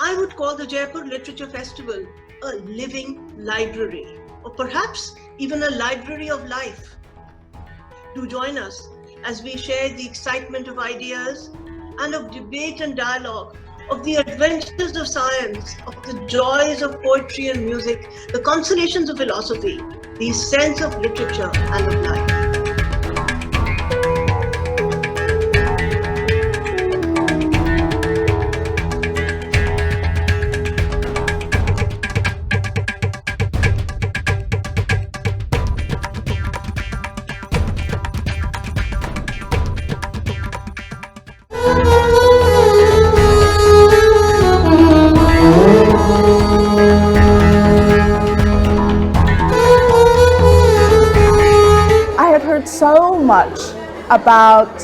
I would call the Jaipur Literature Festival a living library, or perhaps even a library of life. Do join us as we share the excitement of ideas and of debate and dialogue, of the adventures of science, of the joys of poetry and music, the consolations of philosophy, the sense of literature and of life. So much about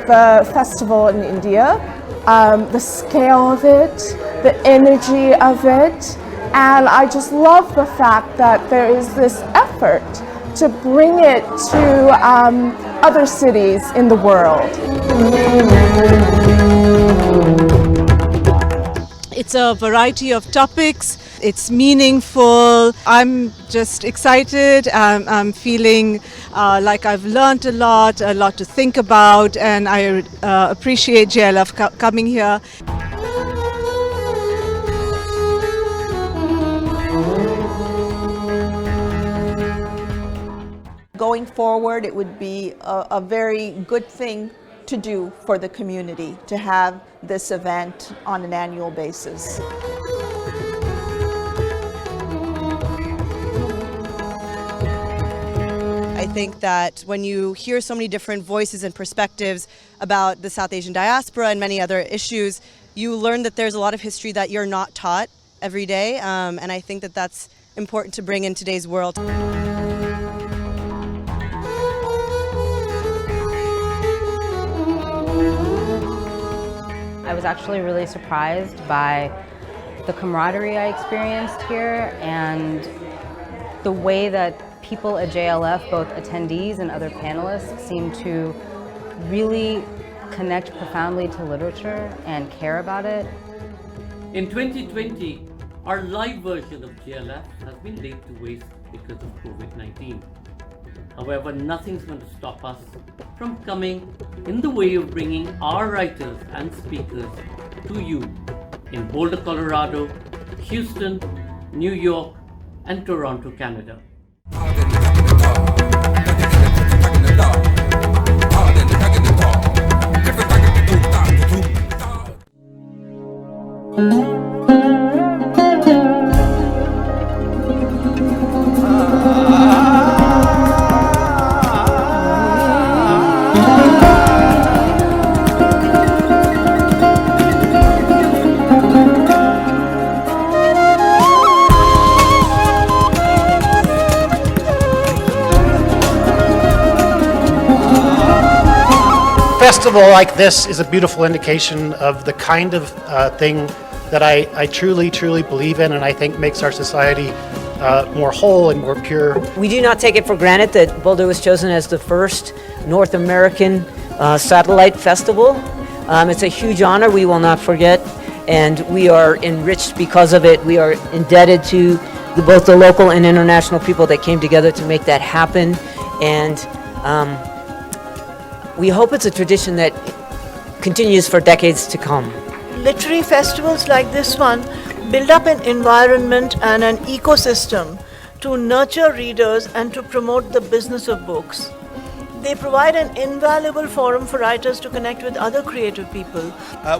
the festival in India, the scale of it, the energy of it, and I just love the fact that there is this effort to bring it to other cities in the world. It's a variety of topics. It's meaningful. I'm just excited. I'm feeling like I've learned a lot to think about, and I appreciate JLF coming here. Going forward, it would be a very good thing to do for the community to have this event on an annual basis. I think that when you hear so many different voices and perspectives about the South Asian diaspora and many other issues, you learn that there's a lot of history that you're not taught every day, and I think that that's important to bring in today's world. I was actually really surprised by the camaraderie I experienced here and the way that people at JLF, both attendees and other panelists, seem to really connect profoundly to literature and care about it. In 2020, our live version of JLF has been laid to waste because of COVID-19. However, nothing's going to stop us from coming in the way of bringing our writers and speakers to you in Boulder, Colorado, Houston, New York, and Toronto, Canada. festival like this is a beautiful indication of the kind of thing that I truly believe in, and I think makes our society more whole and more pure. We do not take it for granted that Boulder was chosen as the first North American satellite festival. It's a huge honor we will not forget, and we are enriched because of it. We are indebted to both the local and international people that came together to make that happen, and we hope it's a tradition that continues for decades to come. Literary festivals like this one build up an environment and an ecosystem to nurture readers and to promote the business of books. They provide an invaluable forum for writers to connect with other creative people.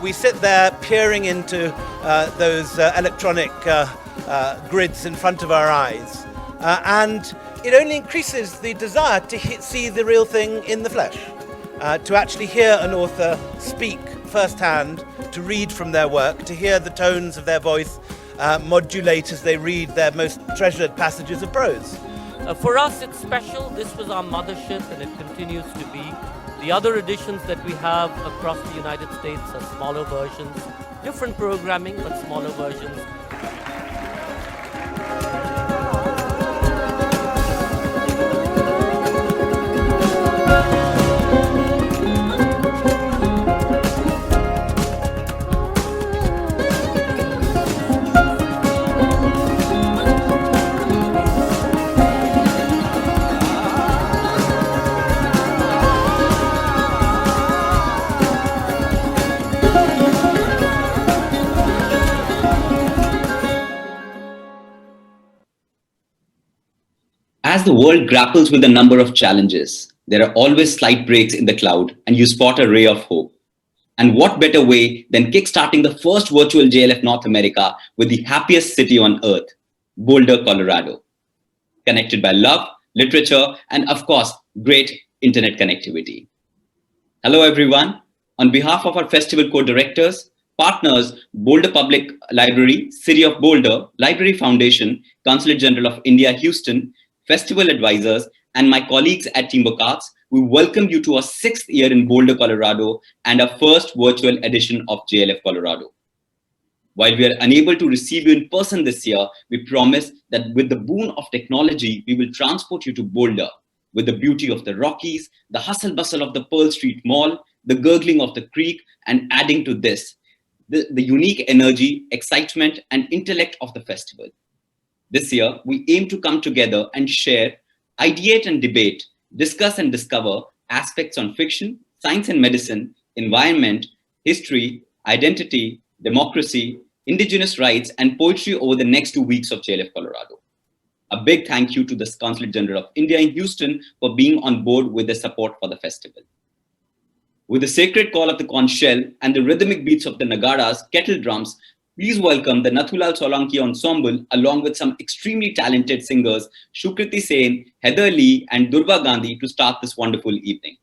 We sit there peering into those electronic grids in front of our eyes, and it only increases the desire to see the real thing in the flesh, to actually hear an author speak firsthand, to read from their work, to hear the tones of their voice modulate as they read their most treasured passages of prose. For us, it's special. This was our mothership, and it continues to be. The other editions that we have across the United States are smaller versions, different programming, but smaller versions. As the world grapples with a number of challenges, there are always slight breaks in the cloud, and you spot a ray of hope. And what better way than kickstarting the first virtual JLF North America with the happiest city on earth, Boulder, Colorado. Connected by love, literature, and of course, great internet connectivity. Hello, everyone. On behalf of our festival co-directors, partners, Boulder Public Library, City of Boulder, Library Foundation, Consulate General of India, Houston, festival advisors, and my colleagues at Teamwork Arts, we welcome you to our 6th year in Boulder, Colorado, and our first virtual edition of JLF Colorado. While we are unable to receive you in person this year, we promise that with the boon of technology, we will transport you to Boulder with the beauty of the Rockies, the hustle bustle of the Pearl Street Mall, the gurgling of the creek, and adding to this, the unique energy, excitement, and intellect of the festival. This year, we aim to come together and share, ideate and debate, discuss and discover aspects on fiction, science and medicine, environment, history, identity, democracy, indigenous rights, and poetry over the next 2 weeks of JLF Colorado. A big thank you to the Consulate General of India in Houston for being on board with the support for the festival. With the sacred call of the conch shell and the rhythmic beats of the nagaras, kettle drums, please welcome the Nathulal Solanki Ensemble along with some extremely talented singers, Shukriti Sen, Heather Lee, and Durva Gandhi to start this wonderful evening.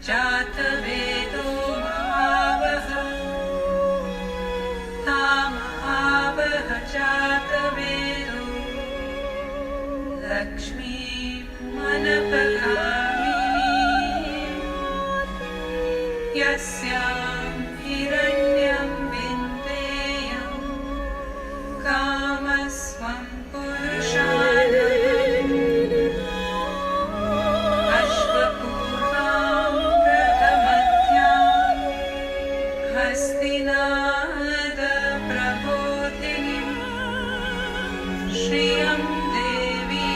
जातवेदो महावः तामहावः जातवेदो लक्ष्मीमनपगामिनीम् यस्यां हिरण्यं विन्देयं कामस्वं पुरुषानहम् अश्वपूर्वां प्रथमध्यां हस्तिनादप्रबोधिनीं श्रियं देवीमुपम्बये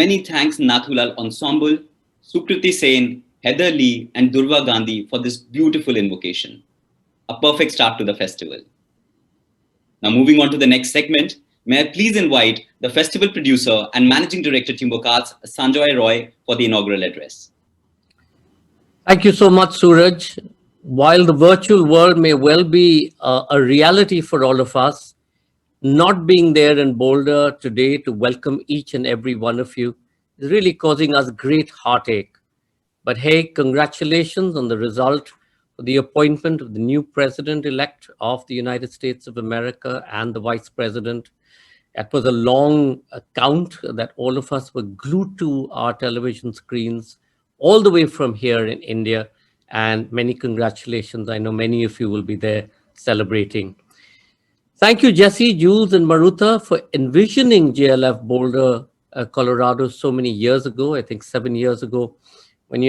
Many thanks Nathulal Ensemble, Sukriti Sen, Heather Lee, and Durva Gandhi for this beautiful invocation. A perfect start to the festival. Now moving on to the next segment, may I please invite the festival producer and managing director Teamwork Arts, Sanjoy Roy, for the inaugural address. Thank you so much, Suraj. While the virtual world may well be a reality for all of us, not being there in Boulder today to welcome each and every one of you is really causing us great heartache. But hey, congratulations on the result for the appointment of the new president-elect of the United States of America and the vice president. It was a long count that all of us were glued to our television screens all the way from here in India. And many congratulations. I know many of you will be there celebrating. Thank you, Jesse, Jules, and Maruta for envisioning JLF Boulder, Colorado so many years ago, I think 7 years ago, when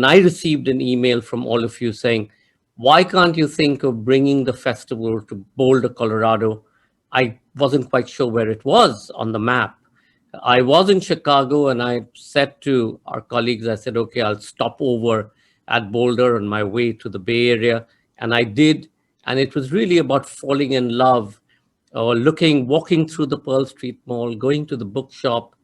I received an email from all of you saying, why can't you think of bringing the festival to Boulder, Colorado? I wasn't quite sure where it was on the map. I was in Chicago and I said to our colleagues, I said, okay, I'll stop over at Boulder on my way to the Bay Area. And I did. And it was really about falling in love, or walking through the Pearl Street Mall, going to the bookshop,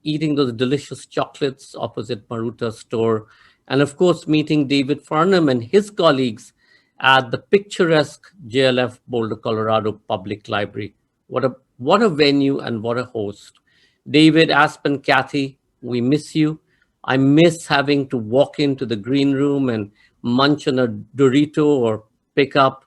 eating those delicious chocolates opposite Maruta's store, and of course, meeting David Farnham and his colleagues at the picturesque JLF Boulder, Colorado Public Library. What a venue and what a host. David, Aspen, Kathy, we miss you. I miss having to walk into the green room and munch on a Dorito or pick up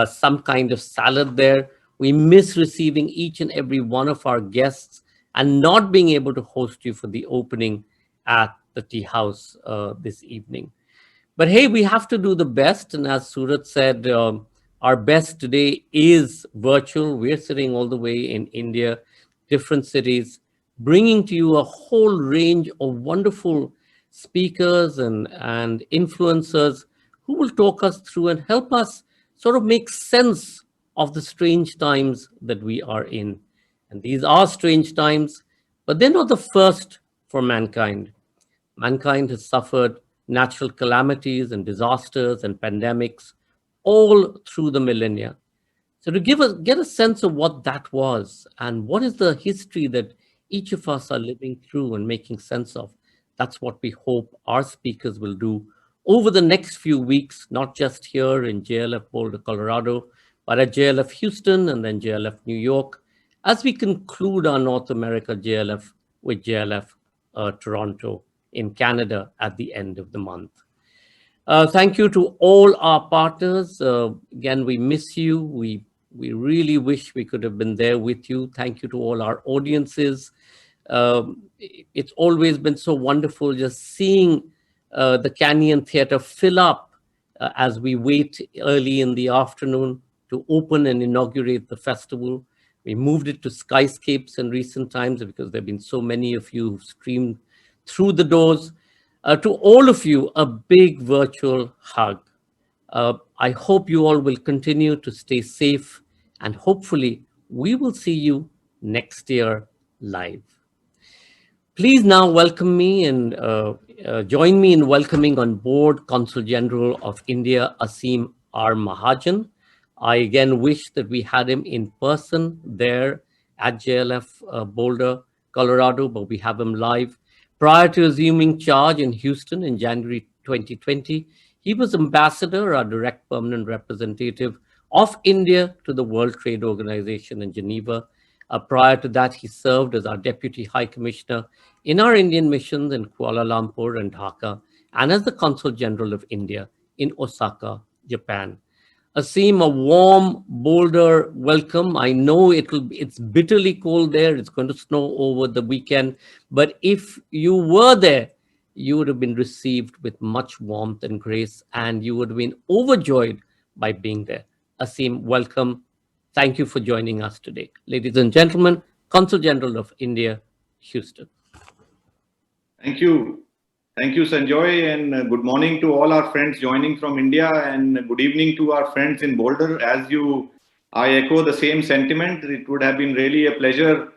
some kind of salad there. We miss receiving each and every one of our guests and not being able to host you for the opening at the tea house this evening. But hey, we have to do the best. And as Surat said, our best today is virtual. We're sitting all the way in India, different cities, bringing to you a whole range of wonderful speakers and influencers who will talk us through and help us sort of make sense of the strange times that we are in. And these are strange times, but they're not the first for mankind. Mankind has suffered natural calamities and disasters and pandemics all through the millennia. So to get a sense of what that was and what is the history that each of us are living through and making sense of, that's what we hope our speakers will do over the next few weeks, not just here in JLF Boulder, Colorado, but at JLF Houston and then JLF New York, as we conclude our North America JLF with JLF Toronto in Canada at the end of the month. Thank you to all our partners. Again, we miss you. We really wish we could have been there with you. Thank you to all our audiences. It's always been so wonderful just seeing the Canyon Theatre fill up as we wait early in the afternoon to open and inaugurate the festival. We moved it to skyscapes in recent times because there have been so many of you who've streamed through the doors. To all of you, a big virtual hug. I hope you all will continue to stay safe, and hopefully we will see you next year live. Please now welcome me and join me in welcoming on board Consul General of India, Asim R. Mahajan. I again wish that we had him in person there at JLF Boulder, Colorado, but we have him live. Prior to assuming charge in Houston in January 2020, he was ambassador or direct permanent representative of India to the World Trade Organization in Geneva. Prior to that, he served as our Deputy High Commissioner in our Indian missions in Kuala Lumpur and Dhaka, and as the Consul General of India in Osaka, Japan. Asim, a warm Boulder welcome. I know it's bitterly cold there. It's going to snow over the weekend. But if you were there, you would have been received with much warmth and grace, and you would have been overjoyed by being there. Asim, welcome. Thank you for joining us today. Ladies and gentlemen, Consul General of India, Houston. Thank you. Thank you, Sanjoy, and good morning to all our friends joining from India, and good evening to our friends in Boulder. I echo the same sentiment. It would have been really a pleasure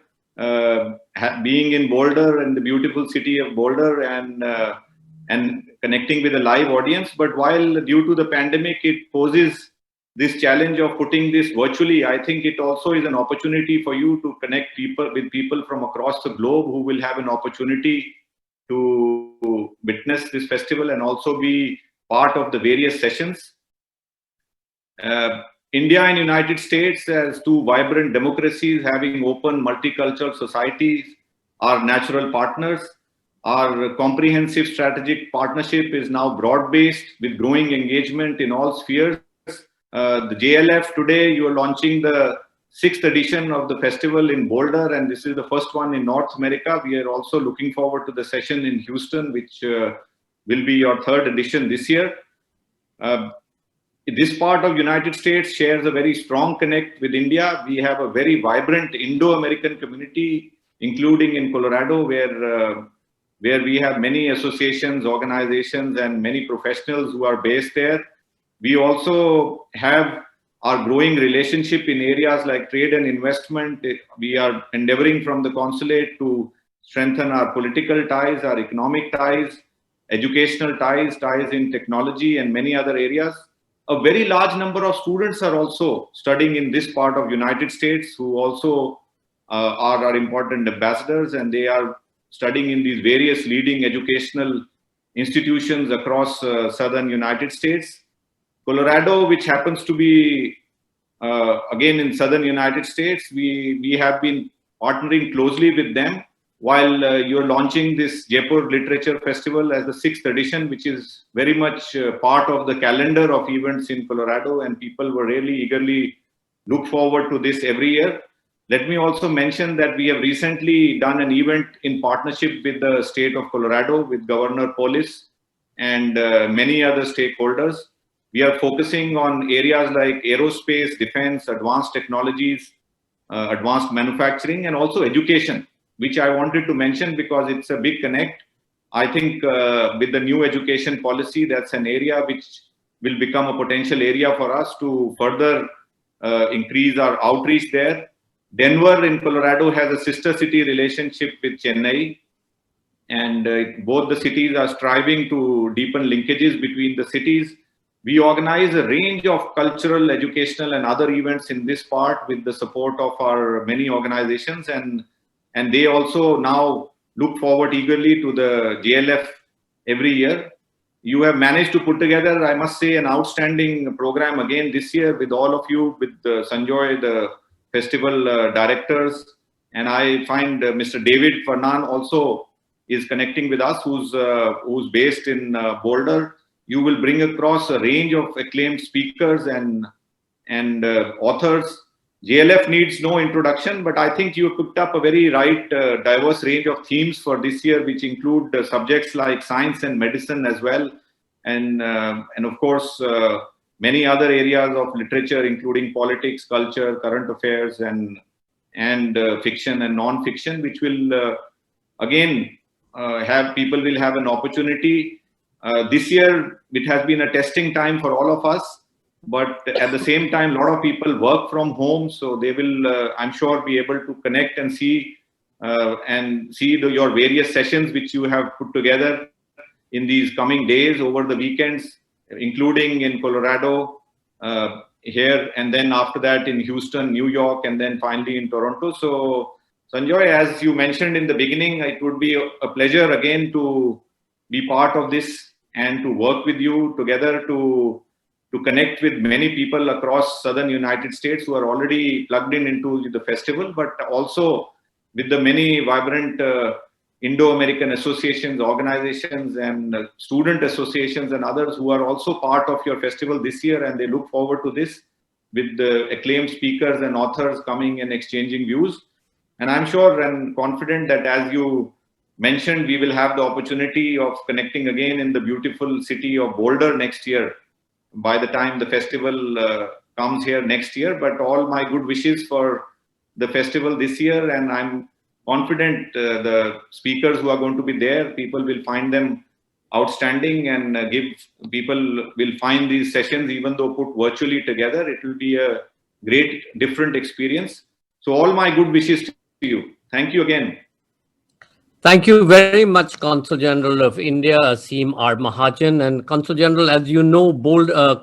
being in Boulder and the beautiful city of Boulder and connecting with a live audience. But while due to the pandemic, it poses this challenge of putting this virtually, I think it also is an opportunity for you to connect with people from across the globe who will have an opportunity to witness this festival and also be part of the various sessions. India and United States, as two vibrant democracies having open multicultural societies, are natural partners. Our comprehensive strategic partnership is now broad-based with growing engagement in all spheres. The JLF today, you are launching the 6th edition of the festival in Boulder, and this is the first one in North America. We are also looking forward to the session in Houston, which will be your 3rd edition this year. This part of United States shares a very strong connect with India. We have a very vibrant Indo-American community, including in Colorado, where we have many associations, organizations, and many professionals who are based there. We also have our growing relationship in areas like trade and investment. We are endeavoring from the consulate to strengthen our political ties, our economic ties, educational ties, ties in technology, and many other areas. A very large number of students are also studying in this part of United States who also are our important ambassadors, and they are studying in these various leading educational institutions across southern United States. Colorado, which happens to be again in southern United States, we have been partnering closely with them while you're launching this Jaipur Literature Festival as the 6th edition, which is very much part of the calendar of events in Colorado, and people were really eagerly look forward to this every year. Let me also mention that we have recently done an event in partnership with the state of Colorado, with Governor Polis and many other stakeholders. We are focusing on areas like aerospace, defense, advanced technologies, advanced manufacturing, and also education, which I wanted to mention because it's a big connect. I think with the new education policy, that's an area which will become a potential area for us to further increase our outreach there. Denver in Colorado has a sister city relationship with Chennai, and both the cities are striving to deepen linkages between the cities. We organize a range of cultural, educational, and other events in this part with the support of our many organizations, and they also now look forward eagerly to the JLF every year. You have managed to put together, I must say, an outstanding program again this year with all of you, with Sanjoy, the festival directors, and I find Mr. David Fernan also is connecting with us, who's based in Boulder. You will bring across a range of acclaimed speakers and authors. JLF needs no introduction, but I think you picked up a very diverse range of themes for this year, which include subjects like science and medicine as well, and of course many other areas of literature, including politics, culture, current affairs, and fiction and non-fiction, which will again people will have an opportunity. This year, it has been a testing time for all of us, but at the same time, a lot of people work from home, so they will, I'm sure, be able to connect and see and see your various sessions which you have put together in these coming days over the weekends, including in Colorado, here, and then after that in Houston, New York, and then finally in Toronto. So, Sanjoy, as you mentioned in the beginning, it would be a pleasure again to be part of this and to work with you together to connect with many people across southern United States who are already plugged in into the festival, but also with the many vibrant Indo-American associations, organizations, and student associations and others who are also part of your festival this year, and they look forward to this with the acclaimed speakers and authors coming and exchanging views. And I'm sure and confident that, as you mentioned, we will have the opportunity of connecting again in the beautiful city of Boulder next year by the time the festival comes here next year. But all my good wishes for the festival this year, and I'm confident the speakers who are going to be there, people will find them outstanding, and people will find these sessions, even though put virtually together, it will be a great different experience. So all my good wishes to you. Thank you again. Thank you very much, Consul General of India, Asim R. Mahajan. And Consul General, as you know,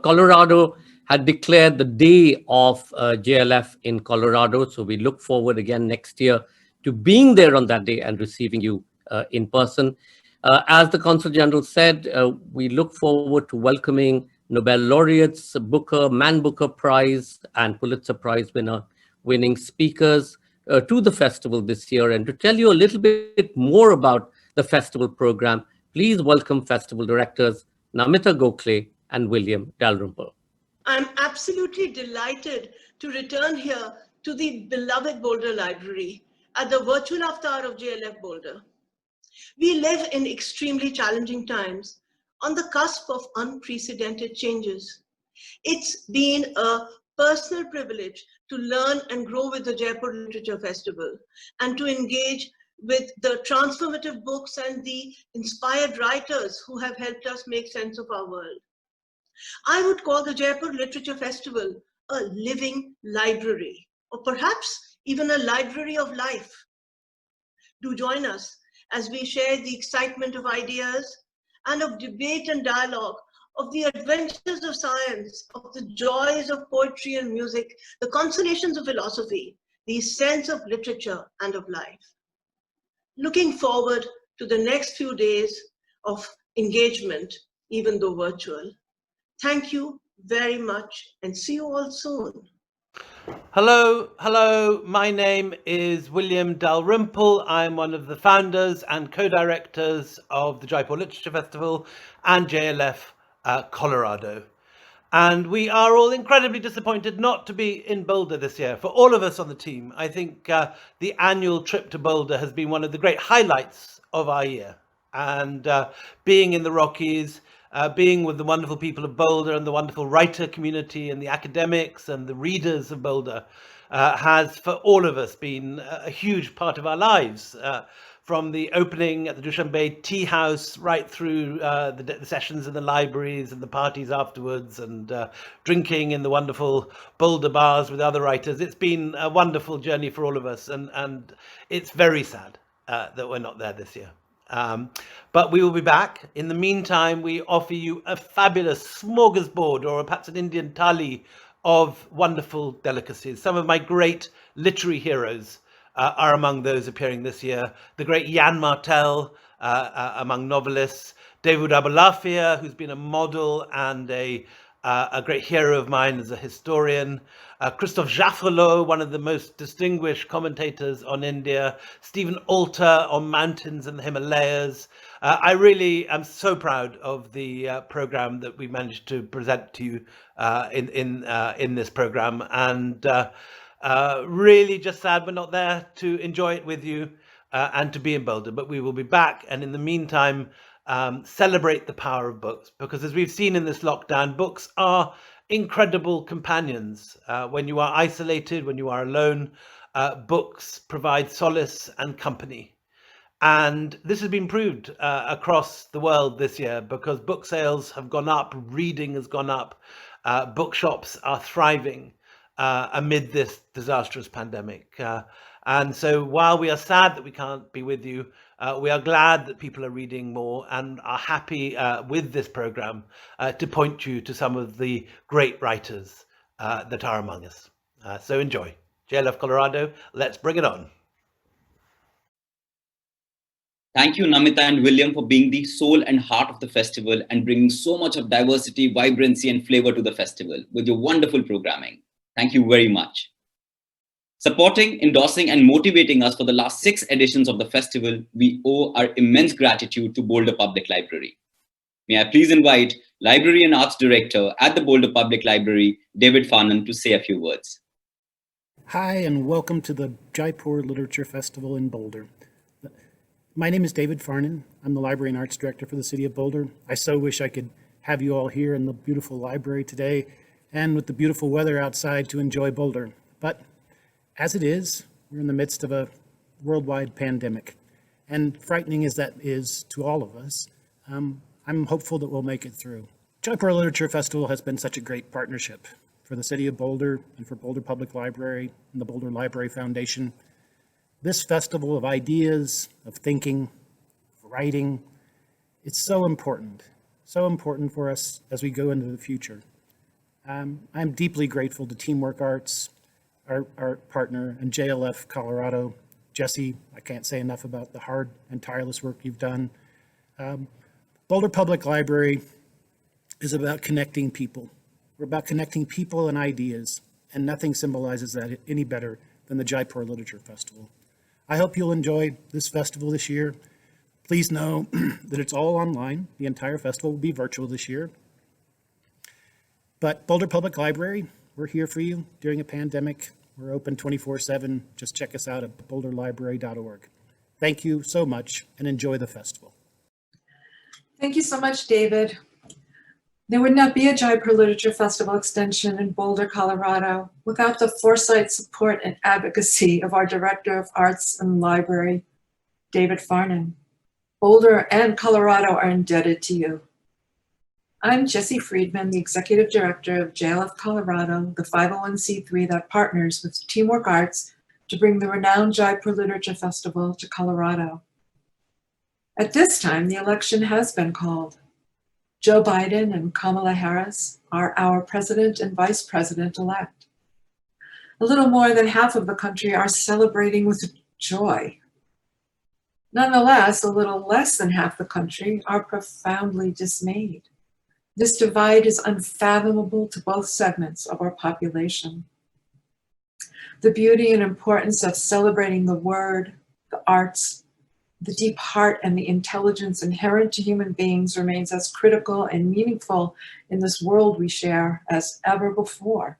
Colorado had declared the day of JLF in Colorado. So we look forward again next year to being there on that day and receiving you in person. As the Consul General said, we look forward to welcoming Nobel laureates, Booker, Man Booker Prize, and Pulitzer Prize winning speakers to the festival this year. And to tell you a little bit more about the festival program, please welcome festival directors Namita Gokhale and William Dalrymple. I'm absolutely delighted to return here to the beloved Boulder Library at the virtual avatar of JLF Boulder. We live in extremely challenging times on the cusp of unprecedented changes. It's been a personal privilege to learn and grow with the Jaipur Literature Festival and to engage with the transformative books and the inspired writers who have helped us make sense of our world. I would call the Jaipur Literature Festival a living library, or perhaps even a library of life. Do join us as we share the excitement of ideas and of debate and dialogue, of the adventures of science, of the joys of poetry and music, the consolations of philosophy, the sense of literature and of life. Looking forward to the next few days of engagement, even though virtual. Thank you very much and see you all soon. Hello. My name is William Dalrymple. I'm one of the founders and co-directors of the Jaipur Literature Festival and JLF Colorado. And we are all incredibly disappointed not to be in Boulder this year. For all of us on the team, I think the annual trip to Boulder has been one of the great highlights of our year. And being in the Rockies, being with the wonderful people of Boulder and the wonderful writer community and the academics and the readers of Boulder has, for all of us, been a huge part of our lives. From the opening at the Dushanbe Tea House right through the sessions in the libraries and the parties afterwards and drinking in the wonderful Boulder bars with other writers. It's been a wonderful journey for all of us, and it's very sad that we're not there this year. But we will be back. In the meantime, we offer you a fabulous smorgasbord, or perhaps an Indian thali, of wonderful delicacies. Some of my great literary heroes are among those appearing this year. The great Jan Martel among novelists, David Abulafia, who's been a model and a great hero of mine as a historian, Christophe Jaffrelot, one of the most distinguished commentators on India, Stephen Alter on mountains in the Himalayas. I really am so proud of the program that we managed to present to you in this program, and really just sad we're not there to enjoy it with you and to be in Boulder, but we will be back. And in the meantime, celebrate the power of books, because as we've seen in this lockdown, books are incredible companions. When you are isolated, when you are alone, books provide solace and company. And this has been proved across the world this year, because book sales have gone up, reading has gone up, bookshops are thriving amid this disastrous pandemic. And so while we are sad that we can't be with you, we are glad that people are reading more and are happy with this program to point you to some of the great writers that are among us. So enjoy. JLF Colorado, let's bring it on. Thank you, Namita and William, for being the soul and heart of the festival and bringing so much of diversity, vibrancy, and flavor to the festival with your wonderful programming. Thank you very much. Supporting, endorsing, and motivating us for the last 6 editions of the festival, we owe our immense gratitude to Boulder Public Library. May I please invite Library and Arts Director at the Boulder Public Library, David Farnan, to say a few words. Hi, and welcome to the Jaipur Literature Festival in Boulder. My name is David Farnan. I'm the Library and Arts Director for the City of Boulder. I so wish I could have you all here in the beautiful library today and with the beautiful weather outside to enjoy Boulder. But as it is, we're in the midst of a worldwide pandemic. And frightening as that is to all of us, I'm hopeful that we'll make it through. Jaipur Literature Festival has been such a great partnership for the City of Boulder and for Boulder Public Library and the Boulder Library Foundation. This festival of ideas, of thinking, of writing, it's so important for us as we go into the future. I'm deeply grateful to Teamwork Arts, our partner, and JLF Colorado. Jesse, I can't say enough about the hard and tireless work you've done. Boulder Public Library is about connecting people. We're about connecting people and ideas, and nothing symbolizes that any better than the Jaipur Literature Festival. I hope you'll enjoy this festival this year. Please know that it's all online. The entire festival will be virtual this year. But Boulder Public Library, we're here for you during a pandemic. We're open 24/7. Just check us out at boulderlibrary.org. Thank you so much and enjoy the festival. Thank you so much, David. There would not be a Jaipur Literature Festival extension in Boulder, Colorado, without the foresight, support, and advocacy of our Director of Arts and Library, David Farnan. Boulder and Colorado are indebted to you. I'm Jessie Friedman, the Executive Director of JLF Colorado, the 501c3 that partners with Teamwork Arts to bring the renowned Jaipur Literature Festival to Colorado. At this time, the election has been called. Joe Biden and Kamala Harris are our president and vice president-elect. A little more than half of the country are celebrating with joy. Nonetheless, a little less than half the country are profoundly dismayed. This divide is unfathomable to both segments of our population. The beauty and importance of celebrating the word, the arts, the deep heart and the intelligence inherent to human beings remains as critical and meaningful in this world we share as ever before.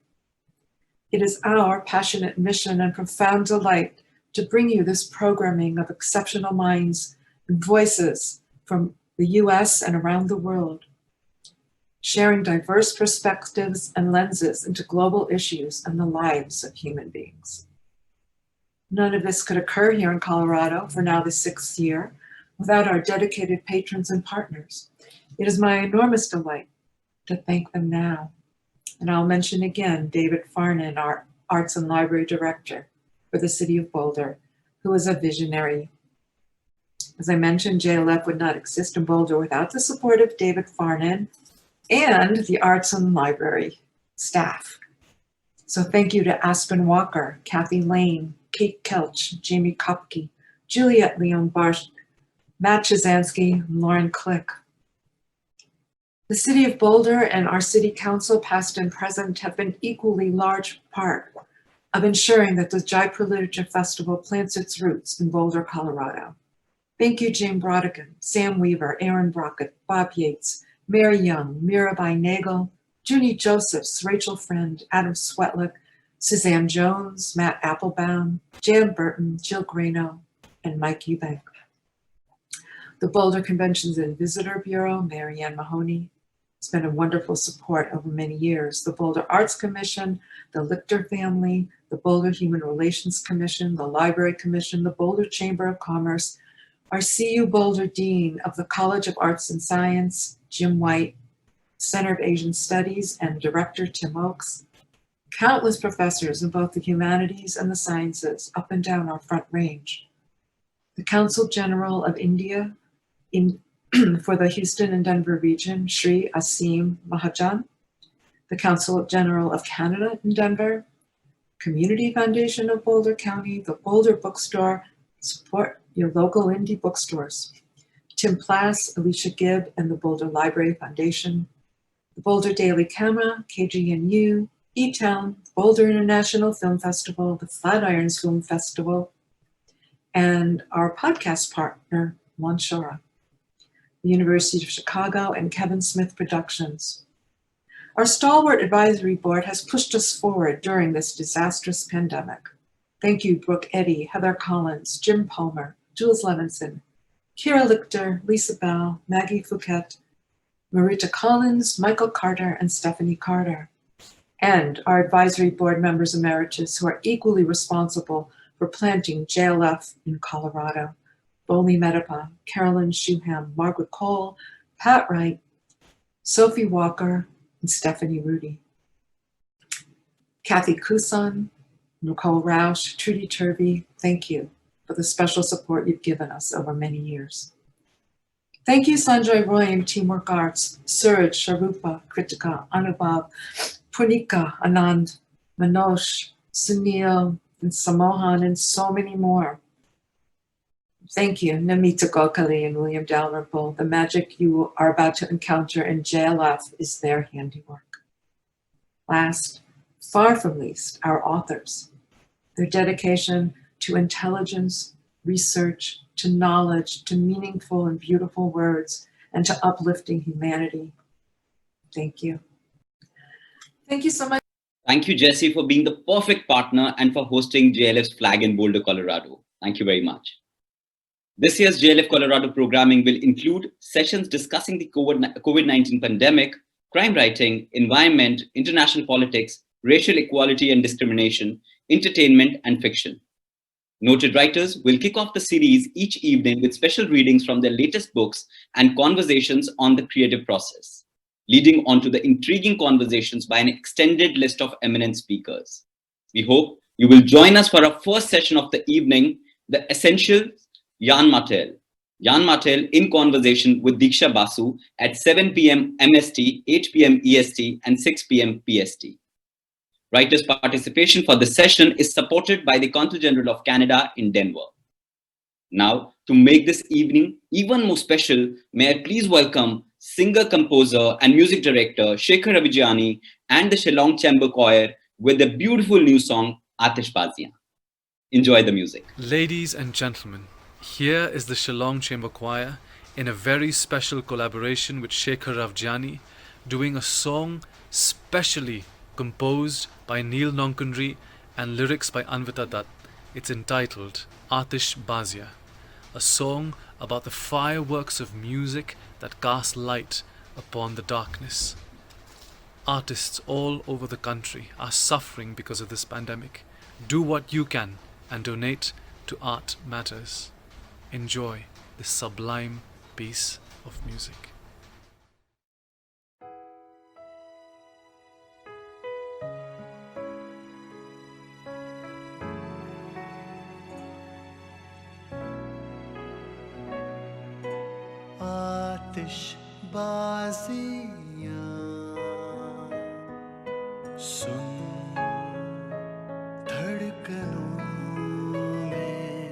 It is our passionate mission and profound delight to bring you this programming of exceptional minds and voices from the US and around the world, sharing diverse perspectives and lenses into global issues and the lives of human beings. None of this could occur here in Colorado for now the 6th year without our dedicated patrons and partners. It is my enormous delight to thank them now. And I'll mention again David Farnan, our Arts and Library Director for the City of Boulder, who is a visionary. As I mentioned, JLF would not exist in Boulder without the support of David Farnan and the Arts and Library staff. So thank you to Aspen Walker, Kathy Lane, Kate Kelch, Jamie Kopke, Juliet Leon Barsh, Matt Chizansky, and Lauren Click. The City of Boulder and our City Council, past and present, have been equally large part of ensuring that the Jaipur Literature Festival plants its roots in Boulder, Colorado. Thank you, Jane Brodigan, Sam Weaver, Aaron Brockett, Bob Yates, Mary Young, Mirabai Nagel, Junie Josephs, Rachel Friend, Adam Swetlick, Suzanne Jones, Matt Applebaum, Jan Burton, Jill Grano, and Mike Eubank. The Boulder Conventions and Visitor Bureau, Mary Ann Mahoney, has been a wonderful support over many years. The Boulder Arts Commission, the Lichter family, the Boulder Human Relations Commission, the Library Commission, the Boulder Chamber of Commerce, our CU Boulder Dean of the College of Arts and Science, Jim White, Center of Asian Studies, and Director Tim Oakes, countless professors in both the humanities and the sciences up and down our Front Range, the Consul General of India for the Houston and Denver region, Sri Asim Mahajan, the Consul General of Canada in Denver, Community Foundation of Boulder County, the Boulder Bookstore, support your local indie bookstores, Tim Plass, Alicia Gibb, and the Boulder Library Foundation, the Boulder Daily Camera, KGNU, E-Town, Boulder International Film Festival, the Flatirons Film Festival, and our podcast partner, Monshora, the University of Chicago, and Kevin Smith Productions. Our stalwart advisory board has pushed us forward during this disastrous pandemic. Thank you, Brooke Eddy, Heather Collins, Jim Palmer, Jules Levinson, Kira Lichter, Lisa Bell, Maggie Fouquet, Marita Collins, Michael Carter, and Stephanie Carter, and our advisory board members emeritus who are equally responsible for planting JLF in Colorado: Boli Medapa, Carolyn Shuham, Margaret Cole, Pat Wright, Sophie Walker, and Stephanie Rudy. Kathy Kusan, Nicole Rausch, Trudy Turvey, thank you for the special support you've given us over many years. Thank you, Sanjay Roy and Teamwork Arts, Suraj, Sharupa, Kritika, Anubhav, Punika, Anand, Manoj, Sunil, and Samohan, and so many more. Thank you, Namita Gokali and William Dalrymple. The magic you are about to encounter in JLF is their handiwork. Last, far from least, our authors. Their dedication to intelligence, research, to knowledge, to meaningful and beautiful words, and to uplifting humanity. Thank you. Thank you so much. Thank you, Jessie, for being the perfect partner and for hosting JLF's flag in Boulder, Colorado. Thank you very much. This year's JLF Colorado programming will include sessions discussing the COVID-19 pandemic, crime writing, environment, international politics, racial equality and discrimination, entertainment, and fiction. Noted writers will kick off the series each evening with special readings from their latest books and conversations on the creative process, leading on to the intriguing conversations by an extended list of eminent speakers. We hope you will join us for our first session of the evening, The Essential Jan Martel. Jan Martel in conversation with Diksha Basu at 7 p.m. MST, 8 p.m. EST, and 6 p.m. PST. Writers' participation for this session is supported by the Consul General of Canada in Denver. Now, to make this evening even more special, may I please welcome singer, composer, and music director Shekhar Avijani and the Shillong Chamber Choir with the beautiful new song, Atishbaziyan. Enjoy the music. Ladies and gentlemen, here is the Shillong Chamber Choir in a very special collaboration with Shekhar Avijani, doing a song specially composed by Neil Nonkunri and lyrics by Anvita Dutt. It's entitled Atishbaziyan, a song about the fireworks of music that cast light upon the darkness. Artists all over the country are suffering because of this pandemic. Do what you can and donate to Art Matters. Enjoy this sublime piece of music. आतिशबाजियाँ सुन धड़कनों में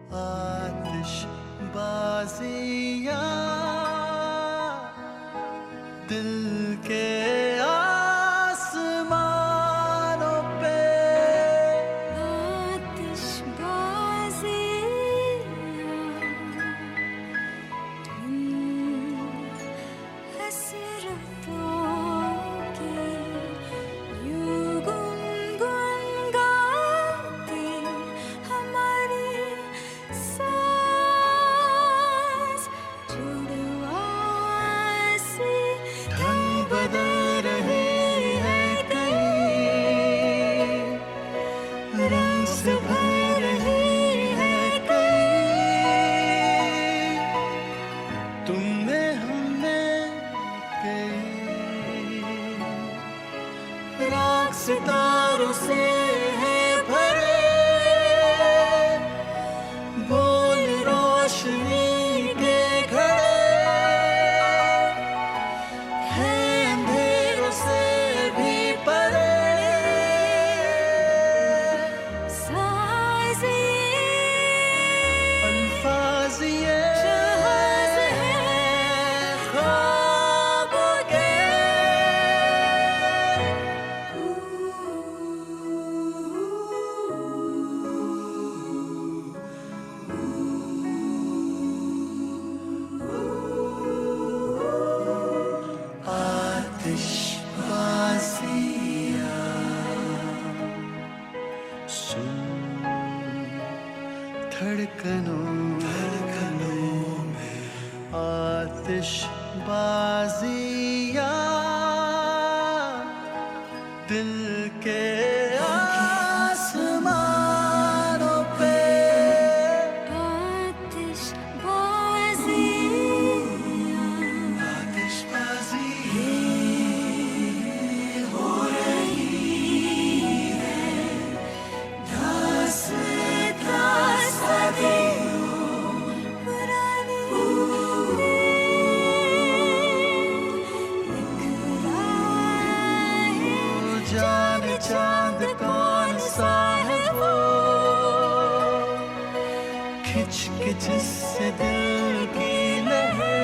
आतिशबाजियाँ दिल के आसमानों पे धड़कनों में आतिशबाजियाँ दिल के आसमानों पे आतिशबाजी हो रही है दास्तां सदियों पुरानी जाने चांद कौन सा है वो खिंच के जिससे दिल की लहर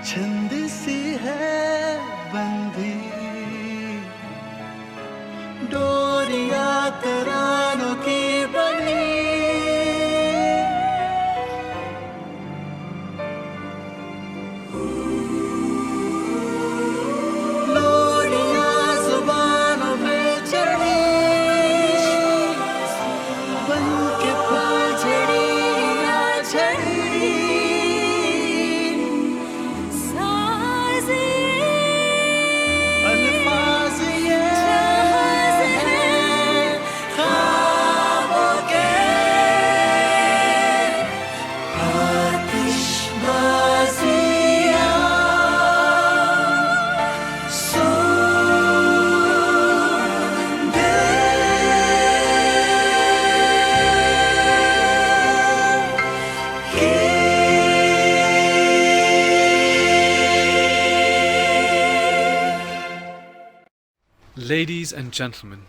छंद सी है बंधी डोरियां तरानों की बनी लोरियां जुबानों पे चढ़ी बन के फुलझड़ियां झड़ी अल्फाज ये हैं ख्वाबों के आतिशबाजियाँ सुन Ladies and gentlemen,